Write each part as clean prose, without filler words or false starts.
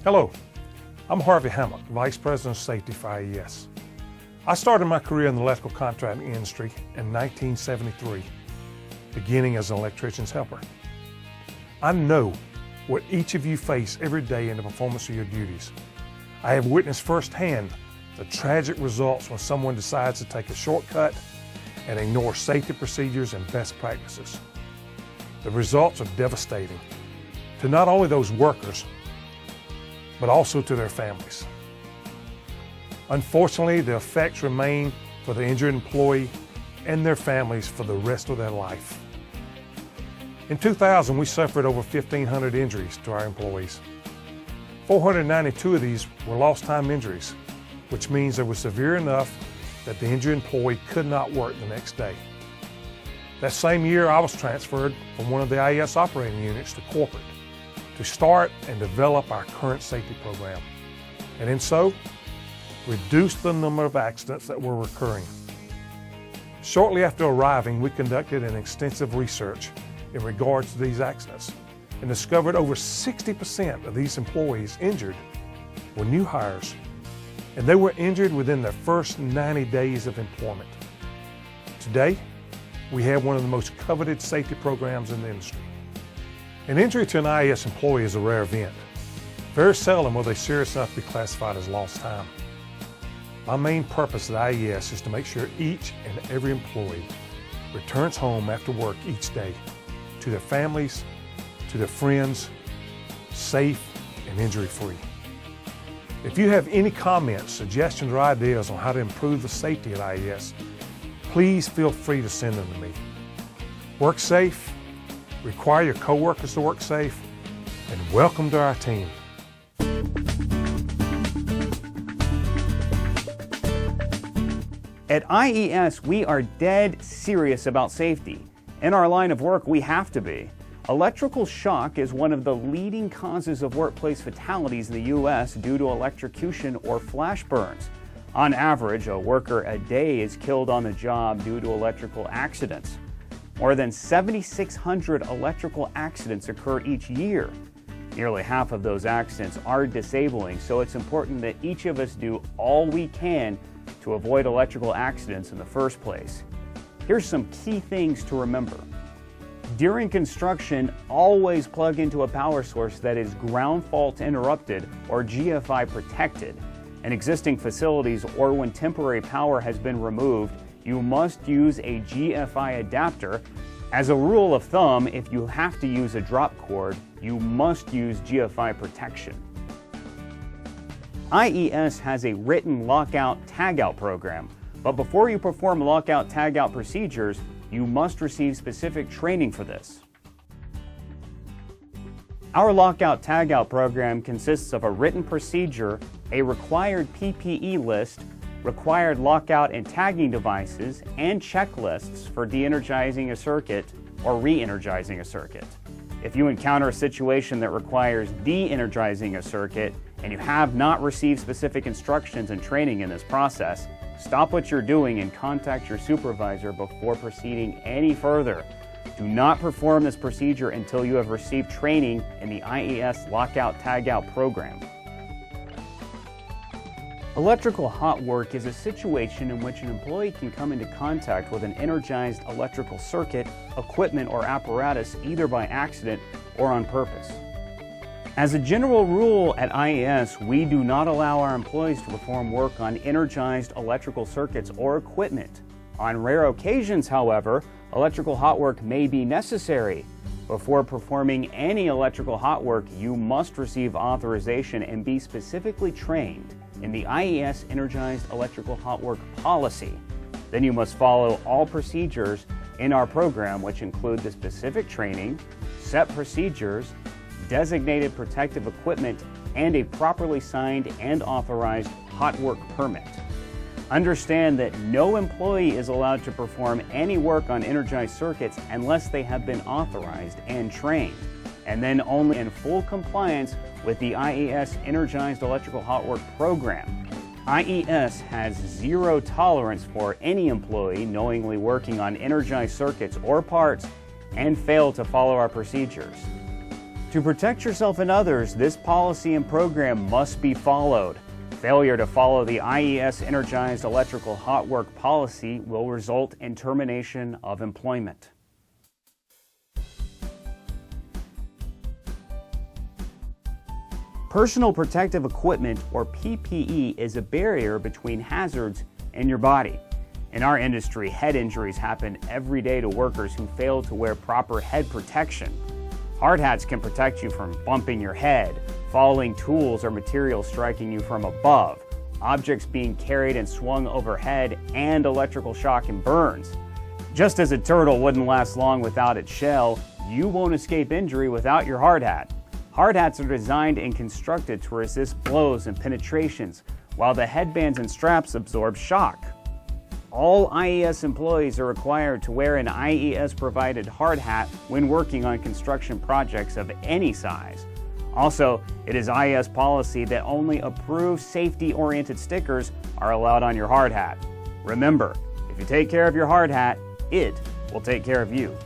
Hello, I'm Harvey Hammock, Vice President of Safety for IES. I started my career in the electrical contracting industry in 1973, beginning as an electrician's helper. I know what each of you face every day in the performance of your duties. I have witnessed firsthand the tragic results when someone decides to take a shortcut and ignore safety procedures and best practices. The results are devastating to not only those workers, but also to their families. Unfortunately, the effects remain for the injured employee and their families for the rest of their life. In 2000, we suffered over 1,500 injuries to our employees. 492 of these were lost time injuries, which means they were severe enough that the injured employee could not work the next day. That same year, I was transferred from one of the IES operating units to corporate to start and develop our current safety program, and in so, reduce the number of accidents that were recurring. Shortly after arriving, we conducted an extensive research in regards to these accidents and discovered over 60% of these employees injured were new hires, and they were injured within their first 90 days of employment. Today, we have one of the most coveted safety programs in the industry. An injury to an IES employee is a rare event. Very seldom will they serious enough to be classified as lost time. My main purpose at IES is to make sure each and every employee returns home after work each day to their families, to their friends, safe and injury-free. If you have any comments, suggestions, or ideas on how to improve the safety at IES, please feel free to send them to me. Work safe, require your coworkers to work safe, and welcome to our team. At IES, we are dead serious about safety. In our line of work, we have to be. Electrical shock is one of the leading causes of workplace fatalities in the U.S. due to electrocution or flash burns. On average, a worker a day is killed on the job due to electrical accidents. More than 7,600 electrical accidents occur each year. Nearly half of those accidents are disabling, so it's important that each of us do all we can to avoid electrical accidents in the first place. Here's some key things to remember. During construction, always plug into a power source that is ground fault interrupted or GFI protected. In existing facilities or when temporary power has been removed, you must use a GFI adapter. As a rule of thumb, if you have to use a drop cord, you must use GFI protection. IES has a written lockout-tagout program, but before you perform lockout-tagout procedures, you must receive specific training for this. Our lockout-tagout program consists of a written procedure, a required PPE list, required lockout and tagging devices, and checklists for de-energizing a circuit or re-energizing a circuit. If you encounter a situation that requires de-energizing a circuit and you have not received specific instructions and training in this process, stop what you're doing and contact your supervisor before proceeding any further. Do not perform this procedure until you have received training in the IES Lockout-Tagout program. Electrical hot work is a situation in which an employee can come into contact with an energized electrical circuit, equipment, or apparatus either by accident or on purpose. As a general rule at IES, we do not allow our employees to perform work on energized electrical circuits or equipment. On rare occasions, however, electrical hot work may be necessary. Before performing any electrical hot work, you must receive authorization and be specifically trained in the IES Energized Electrical Hot Work Policy. Then you must follow all procedures in our program, which include the specific training, set procedures, designated protective equipment, and a properly signed and authorized hot work permit. Understand that no employee is allowed to perform any work on energized circuits unless they have been authorized and trained, and then only in full compliance with the IES Energized Electrical Hot Work program. IES has zero tolerance for any employee knowingly working on energized circuits or parts and fail to follow our procedures. To protect yourself and others, this policy and program must be followed. Failure to follow the IES Energized Electrical Hot Work policy will result in termination of employment. Personal protective equipment, or PPE, is a barrier between hazards and your body. In our industry, head injuries happen every day to workers who fail to wear proper head protection. Hard hats can protect you from bumping your head, falling tools or materials striking you from above, objects being carried and swung overhead, and electrical shock and burns. Just as a turtle wouldn't last long without its shell, you won't escape injury without your hard hat. Hard hats are designed and constructed to resist blows and penetrations, while the headbands and straps absorb shock. All IES employees are required to wear an IES-provided hard hat when working on construction projects of any size. Also, it is IES policy that only approved safety-oriented stickers are allowed on your hard hat. Remember, if you take care of your hard hat, it will take care of you.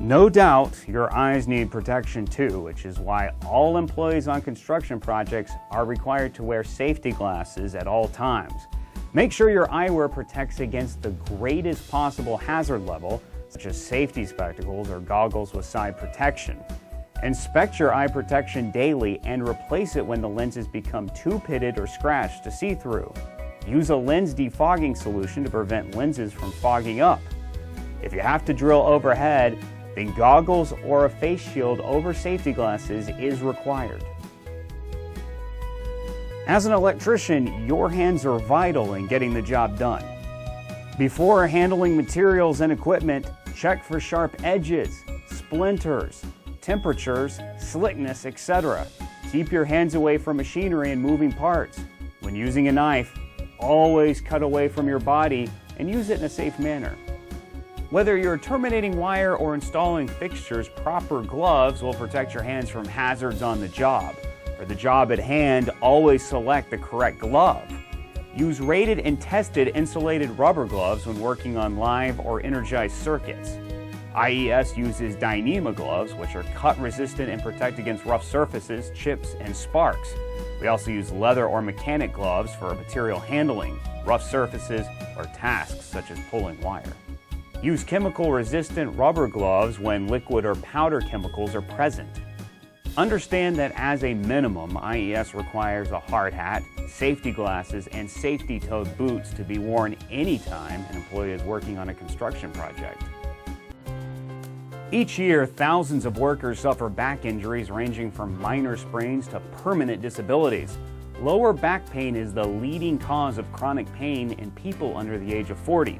No doubt, your eyes need protection too, which is why all employees on construction projects are required to wear safety glasses at all times. Make sure your eyewear protects against the greatest possible hazard level, such as safety spectacles or goggles with side protection. Inspect your eye protection daily and replace it when the lenses become too pitted or scratched to see through. Use a lens defogging solution to prevent lenses from fogging up. If you have to drill overhead, then goggles or a face shield over safety glasses is required. As an electrician, your hands are vital in getting the job done. Before handling materials and equipment, check for sharp edges, splinters, temperatures, slickness, etc. Keep your hands away from machinery and moving parts. When using a knife, always cut away from your body and use it in a safe manner. Whether you're terminating wire or installing fixtures, proper gloves will protect your hands from hazards on the job. For the job at hand, always select the correct glove. Use rated and tested insulated rubber gloves when working on live or energized circuits. IES uses Dyneema gloves, which are cut-resistant and protect against rough surfaces, chips, and sparks. We also use leather or mechanic gloves for material handling, rough surfaces, or tasks such as pulling wire. Use chemical-resistant rubber gloves when liquid or powder chemicals are present. Understand that as a minimum, IES requires a hard hat, safety glasses, and safety-toed boots to be worn anytime an employee is working on a construction project. Each year, thousands of workers suffer back injuries ranging from minor sprains to permanent disabilities. Lower back pain is the leading cause of chronic pain in people under the age of 40.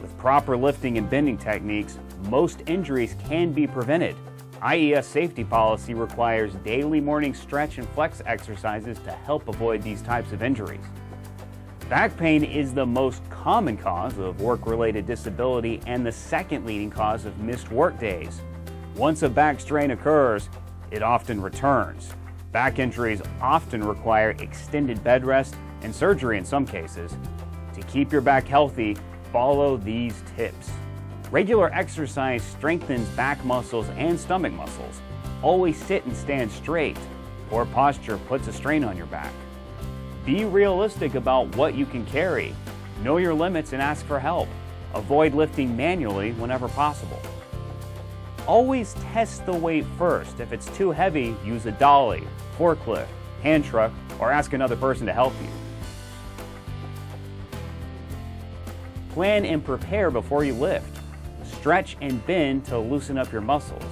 With proper lifting and bending techniques, most injuries can be prevented. IES safety policy requires daily morning stretch and flex exercises to help avoid these types of injuries. Back pain is the most common cause of work-related disability and the second leading cause of missed work days. Once a back strain occurs, it often returns. Back injuries often require extended bed rest and surgery in some cases. To keep your back healthy, follow these tips. Regular exercise strengthens back muscles and stomach muscles. Always sit and stand straight. Poor posture puts a strain on your back. Be realistic about what you can carry. Know your limits and ask for help. Avoid lifting manually whenever possible. Always test the weight first. If it's too heavy, use a dolly, forklift, hand truck, or ask another person to help you. Plan and prepare before you lift. Stretch and bend to loosen up your muscles.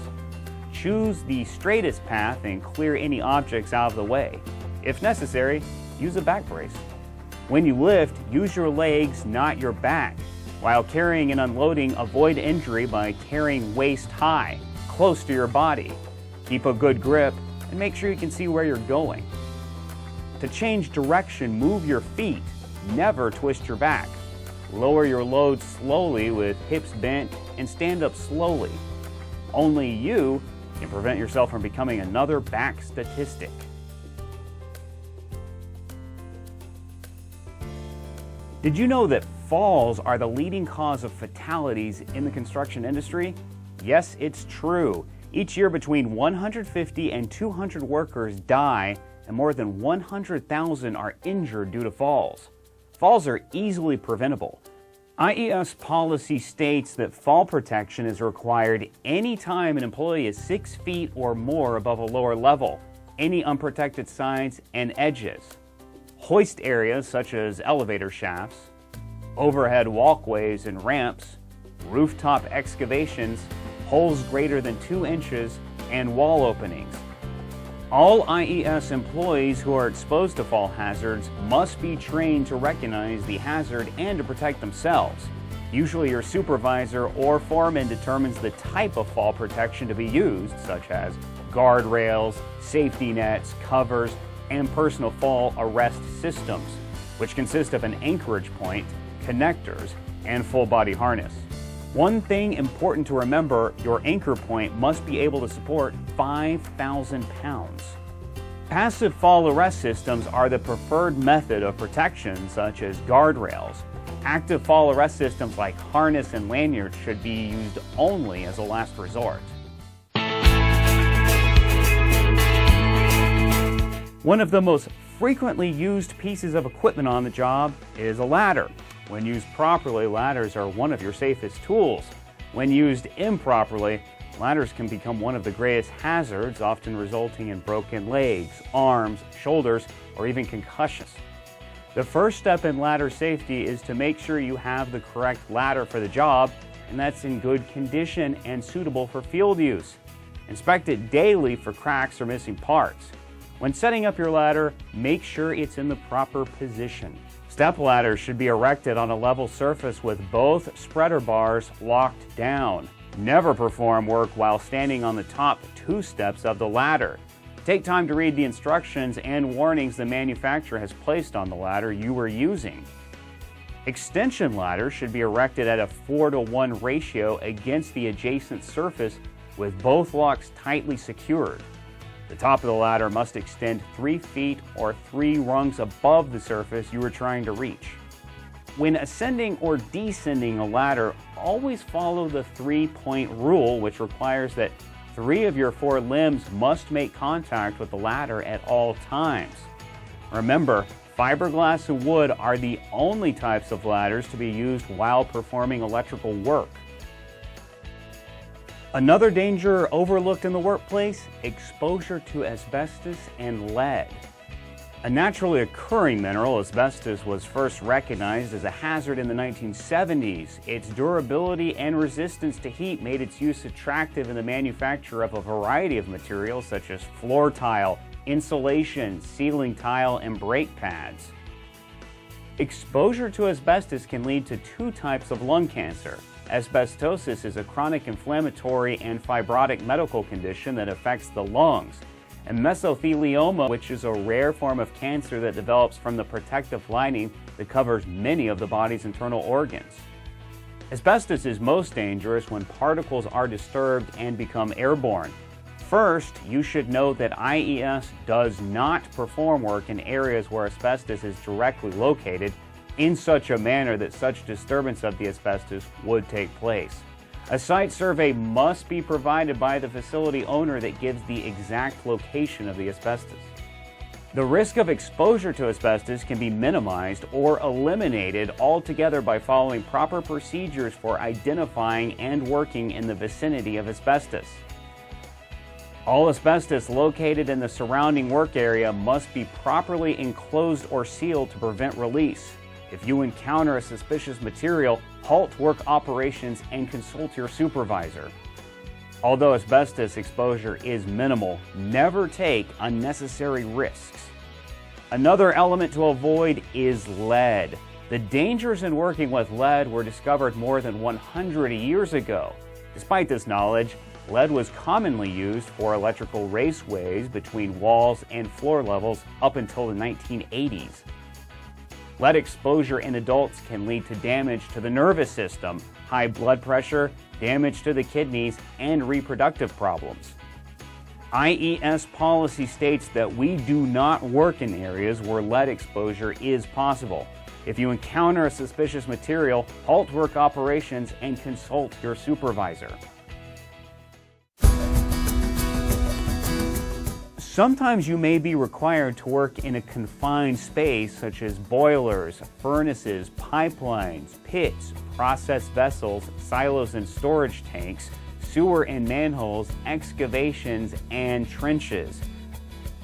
Choose the straightest path and clear any objects out of the way. If necessary, use a back brace. When you lift, use your legs, not your back. While carrying and unloading, avoid injury by carrying waist high, close to your body. Keep a good grip and make sure you can see where you're going. To change direction, move your feet. Never twist your back. Lower your load slowly with hips bent and stand up slowly. Only you can prevent yourself from becoming another back statistic. Did you know that falls are the leading cause of fatalities in the construction industry? Yes, it's true. Each year, between 150 and 200 workers die, and more than 100,000 are injured due to falls. Falls are easily preventable. IES policy states that fall protection is required anytime an employee is 6 feet or more above a lower level, any unprotected sides and edges, hoist areas such as elevator shafts, overhead walkways and ramps, rooftop excavations, holes greater than 2 inches, and wall openings. All IES employees who are exposed to fall hazards must be trained to recognize the hazard and to protect themselves. Usually your supervisor or foreman determines the type of fall protection to be used, such as guardrails, safety nets, covers, and personal fall arrest systems, which consist of an anchorage point, connectors, and full body harness. One thing important to remember, your anchor point must be able to support 5,000 pounds. Passive fall arrest systems are the preferred method of protection, such as guardrails. Active fall arrest systems like harness and lanyards should be used only as a last resort. One of the most frequently used pieces of equipment on the job is a ladder. When used properly, ladders are one of your safest tools. When used improperly, ladders can become one of the greatest hazards, often resulting in broken legs, arms, shoulders, or even concussions. The first step in ladder safety is to make sure you have the correct ladder for the job, and that's in good condition and suitable for field use. Inspect it daily for cracks or missing parts. When setting up your ladder, make sure it's in the proper position. Step ladders should be erected on a level surface with both spreader bars locked down. Never perform work while standing on the top 2 steps of the ladder. Take time to read the instructions and warnings the manufacturer has placed on the ladder you are using. Extension ladders should be erected at a 4-to-1 ratio against the adjacent surface with both locks tightly secured. The top of the ladder must extend 3 feet or 3 rungs above the surface you are trying to reach. When ascending or descending a ladder, always follow the 3-point rule, which requires that 3 of your 4 limbs must make contact with the ladder at all times. Remember, fiberglass and wood are the only types of ladders to be used while performing electrical work. Another danger overlooked in the workplace: exposure to asbestos and lead. A naturally occurring mineral, asbestos was first recognized as a hazard in the 1970s. Its durability and resistance to heat made its use attractive in the manufacture of a variety of materials such as floor tile, insulation, ceiling tile, and brake pads. Exposure to asbestos can lead to 2 types of lung cancer. Asbestosis is a chronic inflammatory and fibrotic medical condition that affects the lungs, and mesothelioma, which is a rare form of cancer that develops from the protective lining that covers many of the body's internal organs. Asbestos is most dangerous when particles are disturbed and become airborne. First, you should know that IES does not perform work in areas where asbestos is directly located in such a manner that such disturbance of the asbestos would take place. A site survey must be provided by the facility owner that gives the exact location of the asbestos. The risk of exposure to asbestos can be minimized or eliminated altogether by following proper procedures for identifying and working in the vicinity of asbestos. All asbestos located in the surrounding work area must be properly enclosed or sealed to prevent release. If you encounter a suspicious material, halt work operations and consult your supervisor. Although asbestos exposure is minimal, never take unnecessary risks. Another element to avoid is lead. The dangers in working with lead were discovered more than 100 years ago. Despite this knowledge, lead was commonly used for electrical raceways between walls and floor levels up until the 1980s. Lead exposure in adults can lead to damage to the nervous system, high blood pressure, damage to the kidneys, and reproductive problems. IES policy states that we do not work in areas where lead exposure is possible. If you encounter a suspicious material, halt work operations and consult your supervisor. Sometimes you may be required to work in a confined space such as boilers, furnaces, pipelines, pits, process vessels, silos and storage tanks, sewer and manholes, excavations, and trenches.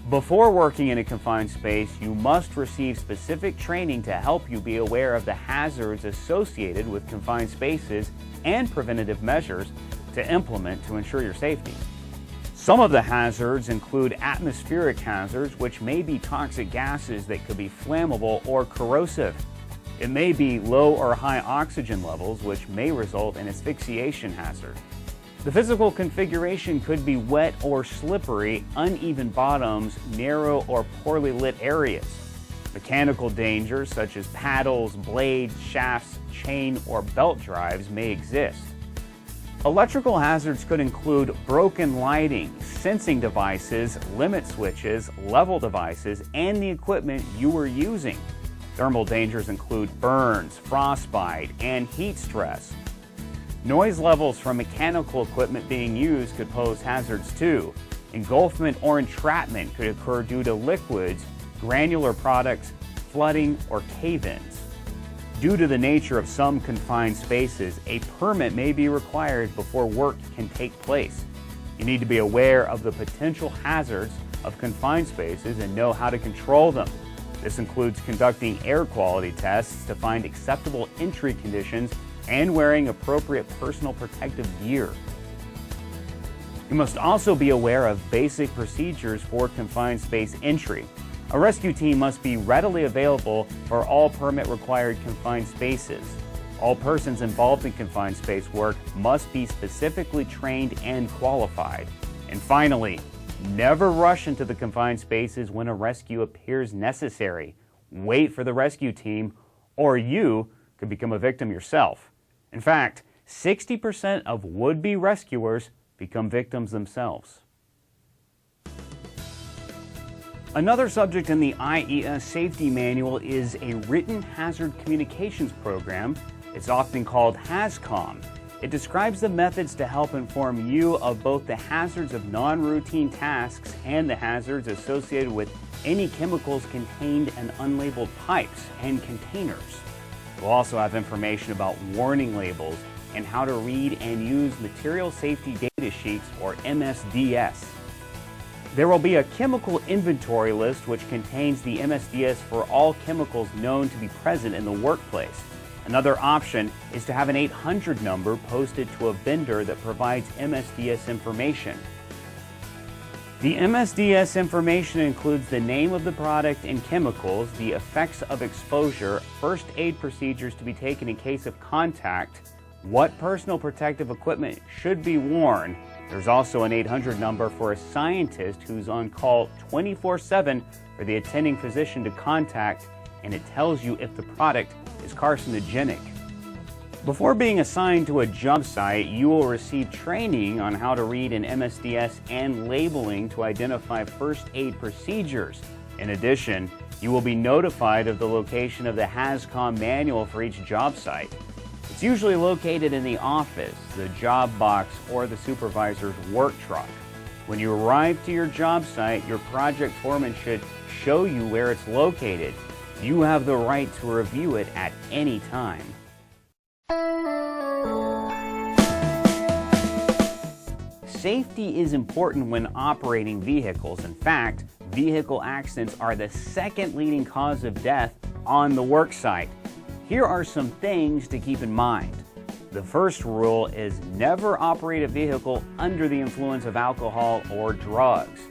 Before working in a confined space, you must receive specific training to help you be aware of the hazards associated with confined spaces and preventative measures to implement to ensure your safety. Some of the hazards include atmospheric hazards, which may be toxic gases that could be flammable or corrosive. It may be low or high oxygen levels, which may result in asphyxiation hazard. The physical configuration could be wet or slippery, uneven bottoms, narrow or poorly lit areas. Mechanical dangers such as paddles, blades, shafts, chain, or belt drives may exist. Electrical hazards could include broken lighting, sensing devices, limit switches, level devices, and the equipment you were using. Thermal dangers include burns, frostbite, and heat stress. Noise levels from mechanical equipment being used could pose hazards too. Engulfment or entrapment could occur due to liquids, granular products, flooding, or cave-ins. Due to the nature of some confined spaces, a permit may be required before work can take place. You need to be aware of the potential hazards of confined spaces and know how to control them. This includes conducting air quality tests to find acceptable entry conditions and wearing appropriate personal protective gear. You must also be aware of basic procedures for confined space entry. A rescue team must be readily available for all permit-required confined spaces. All persons involved in confined space work must be specifically trained and qualified. And finally, never rush into the confined spaces when a rescue appears necessary. Wait for the rescue team, or you could become a victim yourself. In fact, 60% of would-be rescuers become victims themselves. Another subject in the IES Safety Manual is a written hazard communications program. It's often called HAZCOM. It describes the methods to help inform you of both the hazards of non-routine tasks and the hazards associated with any chemicals contained in unlabeled pipes and containers. We'll also have information about warning labels and how to read and use material safety data sheets, or MSDS. There will be a chemical inventory list which contains the MSDS for all chemicals known to be present in the workplace. Another option is to have an 800 number posted to a vendor that provides MSDS information. The MSDS information includes the name of the product and chemicals, the effects of exposure, first aid procedures to be taken in case of contact, what personal protective equipment should be worn. There's also an 800 number for a scientist who's on call 24/7 for the attending physician to contact, and it tells you if the product is carcinogenic. Before being assigned to a job site, you will receive training on how to read an MSDS and labeling to identify first aid procedures. In addition, you will be notified of the location of the HAZCOM manual for each job site. It's usually located in the office, the job box, or the supervisor's work truck. When you arrive to your job site, your project foreman should show you where it's located. You have the right to review it at any time. Safety is important when operating vehicles. In fact, vehicle accidents are the second leading cause of death on the work site. Here are some things to keep in mind. The first rule is never operate a vehicle under the influence of alcohol or drugs.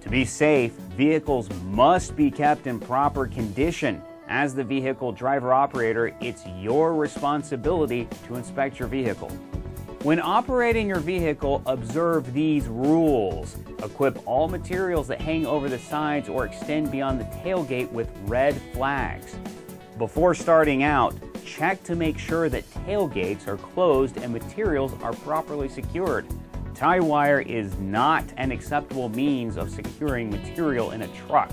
To be safe, vehicles must be kept in proper condition. As the vehicle driver operator, it's your responsibility to inspect your vehicle. When operating your vehicle, observe these rules. Equip all materials that hang over the sides or extend beyond the tailgate with red flags. Before starting out, check to make sure that tailgates are closed and materials are properly secured. Tie wire is not an acceptable means of securing material in a truck.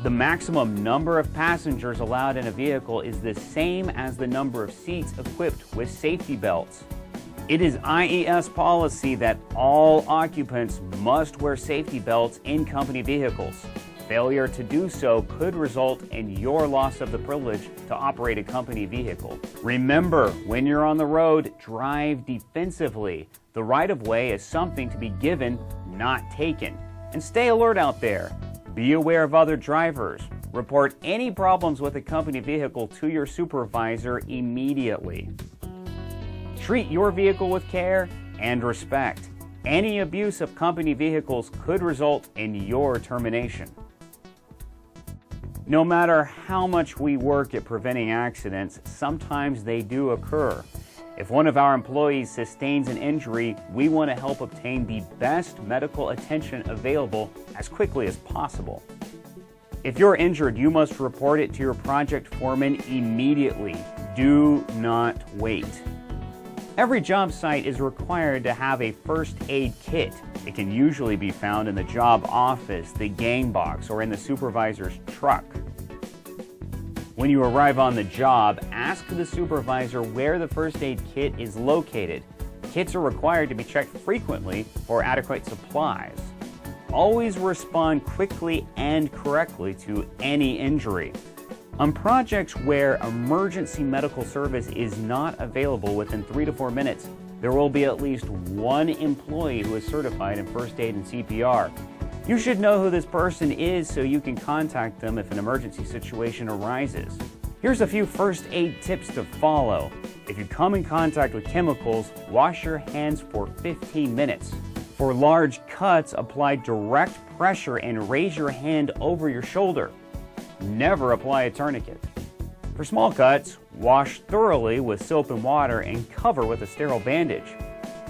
The maximum number of passengers allowed in a vehicle is the same as the number of seats equipped with safety belts. It is IES policy that all occupants must wear safety belts in company vehicles. Failure to do so could result in your loss of the privilege to operate a company vehicle. Remember, when you're on the road, drive defensively. The right-of-way is something to be given, not taken. And stay alert out there. Be aware of other drivers. Report any problems with a company vehicle to your supervisor immediately. Treat your vehicle with care and respect. Any abuse of company vehicles could result in your termination. No matter how much we work at preventing accidents, sometimes they do occur. If one of our employees sustains an injury, we want to help obtain the best medical attention available as quickly as possible. If you're injured, you must report it to your project foreman immediately. Do not wait. Every job site is required to have a first aid kit. It can usually be found in the job office, the gang box, or in the supervisor's truck. When you arrive on the job, ask the supervisor where the first aid kit is located. Kits are required to be checked frequently for adequate supplies. Always respond quickly and correctly to any injury. On projects where emergency medical service is not available within 3 to 4 minutes, there will be at least one employee who is certified in first aid and CPR. You should know who this person is so you can contact them if an emergency situation arises. Here's a few first aid tips to follow. If you come in contact with chemicals, wash your hands for 15 minutes. For large cuts, apply direct pressure and raise your hand over your shoulder. Never apply a tourniquet. For small cuts, wash thoroughly with soap and water and cover with a sterile bandage.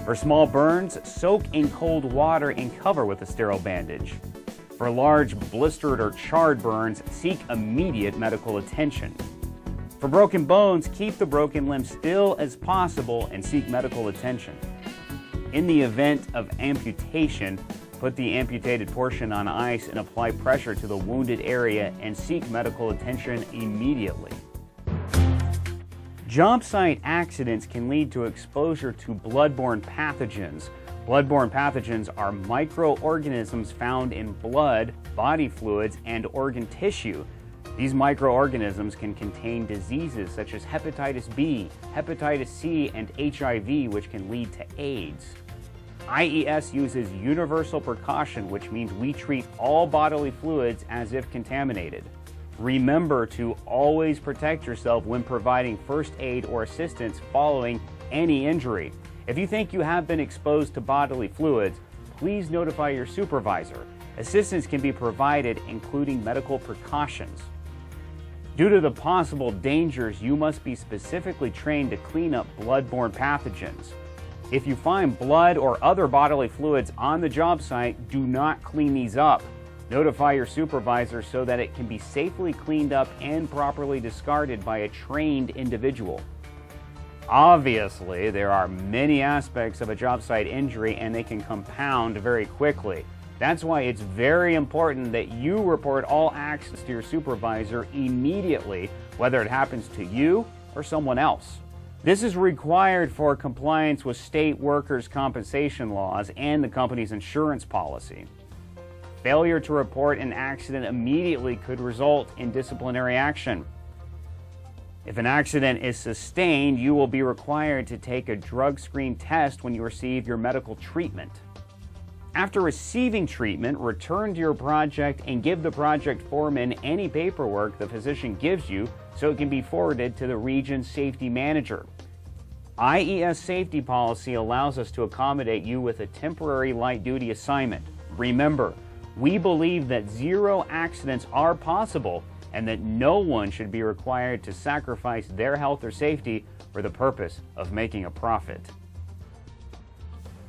For small burns, soak in cold water and cover with a sterile bandage. For large blistered or charred burns, seek immediate medical attention. For broken bones, keep the broken limb still as possible and seek medical attention. In the event of amputation, put the amputated portion on ice and apply pressure to the wounded area and seek medical attention immediately. Job site accidents can lead to exposure to bloodborne pathogens. Bloodborne pathogens are microorganisms found in blood, body fluids, and organ tissue. These microorganisms can contain diseases such as hepatitis B, hepatitis C, and HIV, which can lead to AIDS. IES uses universal precaution, which means we treat all bodily fluids as if contaminated. Remember to always protect yourself when providing first aid or assistance following any injury. If you think you have been exposed to bodily fluids, please notify your supervisor. Assistance can be provided, including medical precautions. Due to the possible dangers, you must be specifically trained to clean up bloodborne pathogens. If you find blood or other bodily fluids on the job site, do not clean these up. Notify your supervisor so that it can be safely cleaned up and properly discarded by a trained individual. Obviously, there are many aspects of a job site injury and they can compound very quickly. That's why it's very important that you report all accidents to your supervisor immediately, whether it happens to you or someone else. This is required for compliance with state workers' compensation laws and the company's insurance policy. Failure to report an accident immediately could result in disciplinary action. If an accident is sustained, you will be required to take a drug screen test when you receive your medical treatment. After receiving treatment, return to your project and give the project foreman any paperwork the physician gives you so it can be forwarded to the region safety manager. IES safety policy allows us to accommodate you with a temporary light-duty assignment. Remember, we believe that 0 accidents are possible and that no one should be required to sacrifice their health or safety for the purpose of making a profit.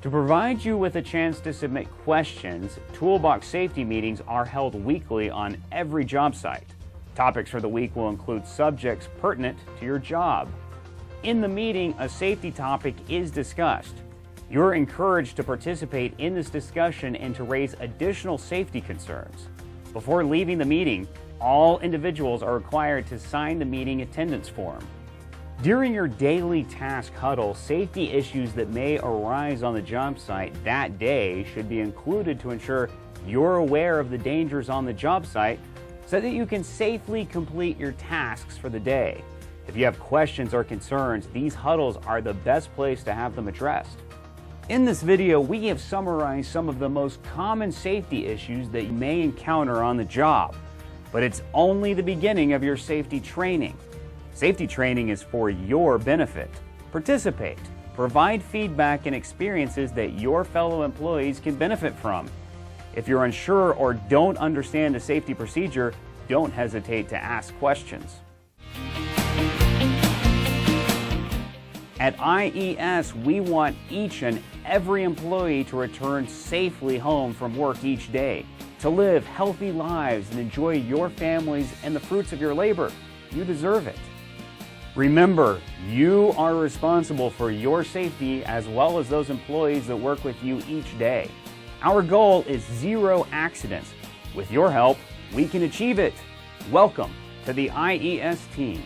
To provide you with a chance to submit questions, Toolbox safety meetings are held weekly on every job site. Topics for the week will include subjects pertinent to your job. In the meeting, a safety topic is discussed. You're encouraged to participate in this discussion and to raise additional safety concerns. Before leaving the meeting, all individuals are required to sign the meeting attendance form. During your daily task huddle, safety issues that may arise on the job site that day should be included to ensure you're aware of the dangers on the job site so that you can safely complete your tasks for the day. If you have questions or concerns, these huddles are the best place to have them addressed. In this video, we have summarized some of the most common safety issues that you may encounter on the job, but it's only the beginning of your safety training. Safety training is for your benefit. Participate, provide feedback and experiences that your fellow employees can benefit from. If you're unsure or don't understand a safety procedure, don't hesitate to ask questions. At IES, we want each and every employee to return safely home from work each day, to live healthy lives and enjoy your families and the fruits of your labor. You deserve it. Remember, you are responsible for your safety as well as those employees that work with you each day. Our goal is 0 accidents. With your help, we can achieve it. Welcome to the IES team.